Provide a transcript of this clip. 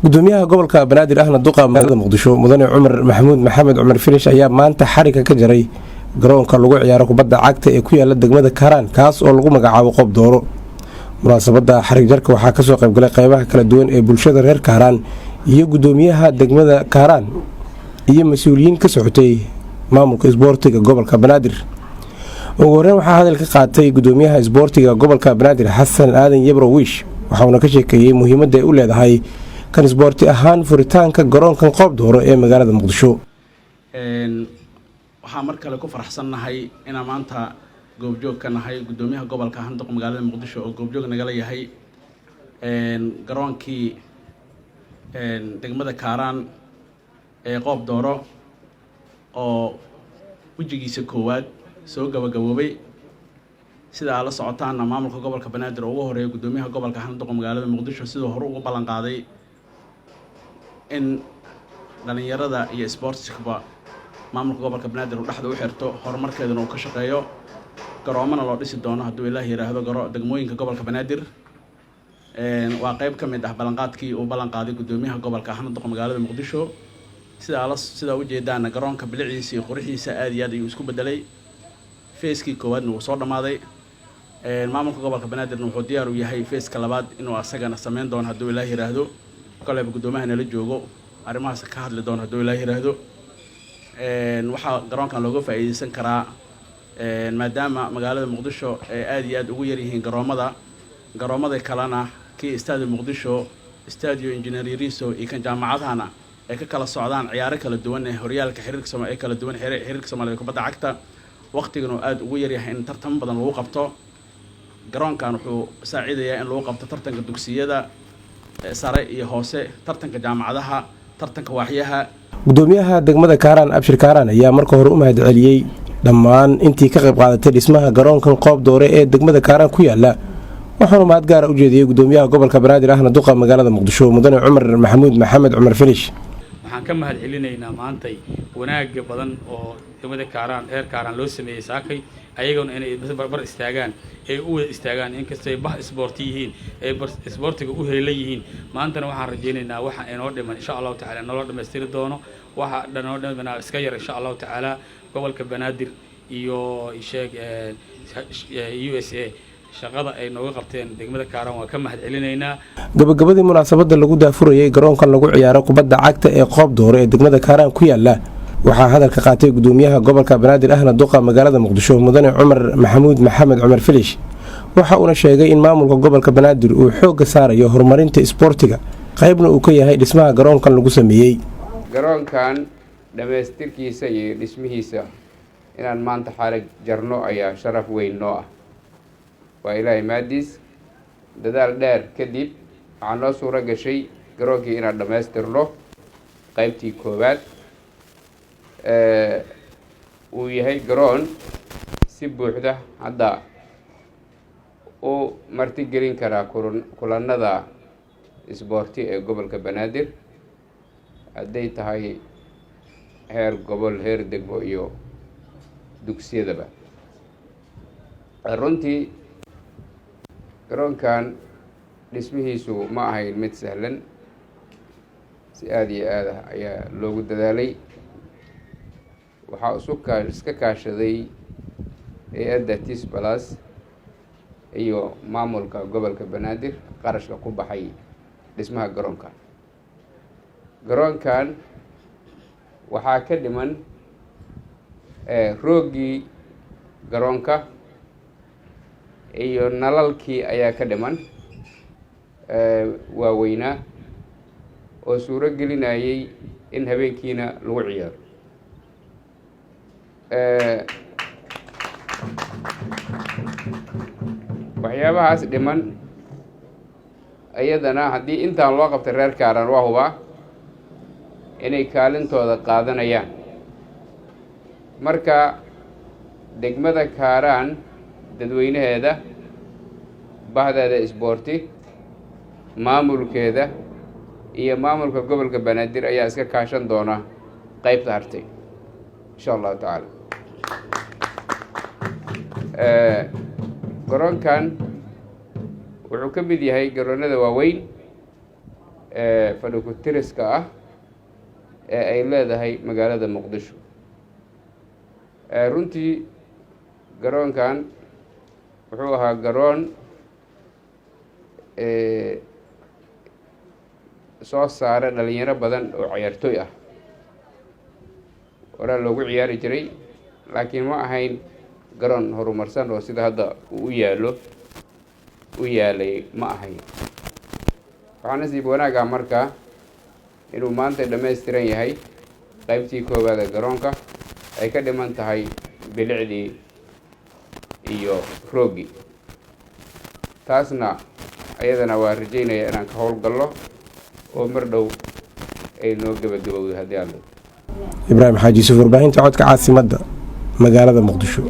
gudoomiyaha gobolka banaadir ahna duqa magaalada muqdisho mudane cumar maxamuud maxamed cumar filish ayaa maanta xariga ka jaray garoonka lagu ciyaaro kubadda cagta ee ku yaala degmada Kaaraan kaas oo lagu magacaabo Qoob Dooro. munaasabada xarig jarka waxaa kasoo qayb galay qaybaha kala duwan ee bulshada reer Kaaraan iyo gudoomiyaha degmada Kaaraan iyo mas'uuliyiin ka socotay maamulka isboortiga gobolka banaadir. ugu horreyn waxaa hadal ka qaatay gudoomiyaha isboortiga gobolka banaadir Xasan Aadan Yebro Wiish waxaana ka sheekeeyay muhiimadda ay u leedahay kan isboorti ahaan furitaanka garoonkan Qoob Dooro ee magaalada muqdisho. waxaa mar kale ku faraxsanahay inaan maanta goobjoog ka nahay gudoomiyaha gobolka handaq magaalada muqdisho oo goobjoog nagala yahay garoonkii degmada Kaaraan ee Qoob Dooro oo wajigiisa koowaad soo gabagaboobay sida la socotaan maamulka gobolka banaadir ugu horeeyay gudoomiyaha gobolka handaq magaalada muqdisho sidoo hore ugu ballan qaaday in dhalinyarada iyo sportska maamulka gobolka banaadir uu dhaxda u xirto horumarkeedana uu ka shaqeeyo garoomana loo dhisi doono hadduu Ilaahay yiraahdo degmooyinka gobolka banaadir waa qayb ka mid ah ballanqaadkii uu ballan qaaday gudoomiyaha gobolka handaq magaalada muqdisho sida u jeedaan garoonka biliciisa iyo qurxiisa aad iyo aad ayuu isku bedelay feeskii koowaadna wuu soo dhamaaday maamulka gobolka banaadirna wuxuu diyaar u yahay feeska labaad inuu asagana sameyn doono hadduu Ilaahay yiraahdo koleyba gudoomiyaha nala joogo arrimahaas ka hadli doono hadduu Ilaahay yiraahdo waxaa garoonkan looga faa'iideysan karaa maadaama magaalada muqdisho ay aad iyo aad ugu yar yihiin garoomada kalena kii istaadi muqdisho stadio engineer Yariso iyo kan jaamacadahana ay ka kala socdaan ciyaaro kala duwan ee horyaalka xiriirka Soomaaliya kala duwan xiriirka Soomaaliya kubadda cagta waqtigana aad ugu yar yahay in tartan badan lagu qabto garoonkan wuxuu saaciidayaa in lagu qabto tartanka dugsiyada sare iyo hoose tartanka jaamacadaha tartanka waaxyaha. gudoomiyaha degmada Kaaraan Abshir Kaaraan ayaa marka hore u mahad celiyay dhammaan intii ka qayb qaadatay dhismaha garoonkan Qoob Dooro ee degmada Kaaraan ku yaala waxaana mahad gaar ah u jeediyay gudoomiyaha gobolka banaadir ahna duqa magaalada muqdisho mudane cumar maxamuud maxamed cumar filish. waxaan ka mahad celinaynaa maantay wanaaga badan oo degmada Kaaraan reer Kaaraan loo sameeyay saakay ayaguna inay barbar istaagaan ay u wada istaagaan inkastoo bah isboorti yihiin ay isboortiga u heelan yihiin maantana waxaan rajaynaynaa waxa inoo dhiman insha Allah taala nolol dhameystiri doono waxa dhanoo dhan iska yar insha Allah taala gobolka banaadir iyo USA shaqada ay nooga qabteen degmada Kaaraan waa ka mahad celinaynaa. gabagabadii munaasabada lagu daafurayay garoonkan lagu ciyaaro kubadda cagta ee Qoob Dooro ee degmada Kaaraan ku yaala waxaa hadal ka qaatay gudoomiyaha gobolka banaadir ahna duqa magaalada muqdisho mudane cumar maxamuud maxamed cumar filish waxa uu sheegay in maamulka gobolka banaadir uu xoog saarayo horumarinta isboortiga qaybna uu ka yahay dhismaha garoonkan lagu sameeyay. garoonkan dhameystirkiisa iyo dhismihiisa inaan maanta xarig jarno ayaa sharaf weyn noo ah waa Ilaahay maadiis dadaal dheer kadib waxaa noo suura gashay garoonkii inaan dhameystirno qaybtii koowaad uu yahay garoon si buuxda hadda u martigelin karaa kulanada isboorti ee gobolka banaadir hadday tahay heer gobol heer degmo iyo dugsiyadaba. runtii garoonkan dhismihiisu ma ahayn mid sahlan si aad iyo aad ah ayaa loogu dadaalay waxaa iska kaashaday hay-adda Tisbalas iyo maamulka gobolka banaadir qarashka ku baxay dhismaha garoonkan waxaa ka dhiman roogii garoonka iyo nalalkii ayaa ka dhiman waaweynaa oo suuro gelinayay in habeenkiina lagu ciyaaro. waxyaabahaas dhiman iyadana haddii intaan loo qabtay reer Kaaraan waa hubaa inay kaalintooda qaadanayaan. marka degmada Kaaraan dadweynaheeda bahdeeda isboorti maamulkeeda iyo maamulka gobolka banaadir ayaa iska kaashan doona qaybta hartay insha Allah taala. garoonkan wuxuu ka mid yahay garoonada waaweyn fadhikutiriska ah ee ay leedahay magaalada muqdisho. Runtii garoonkan wuxuu ahaa garoon soo saara dhalinyaro badan oo ciyaartooy ah, horaa loogu ciyaari jiray, laakiin ma ahayn garoon horumarsan oo sida hadda uu u yaalay ma ahayn. waxaa nasiib wanaaga markaa inuu maanta dhammaystiran yahay qaybtii koowaad ee garoonka, ay ka dhiman tahay bilicdii iyo roogii. taasna ayadana waa rajaynaya inaan ka howlgallo oo mar dhow ay noo gabagabowdo haddii aan Ibraahim Xaaji Yuusuf, warbaahinta codka caasimadda magaalada Muqdisho.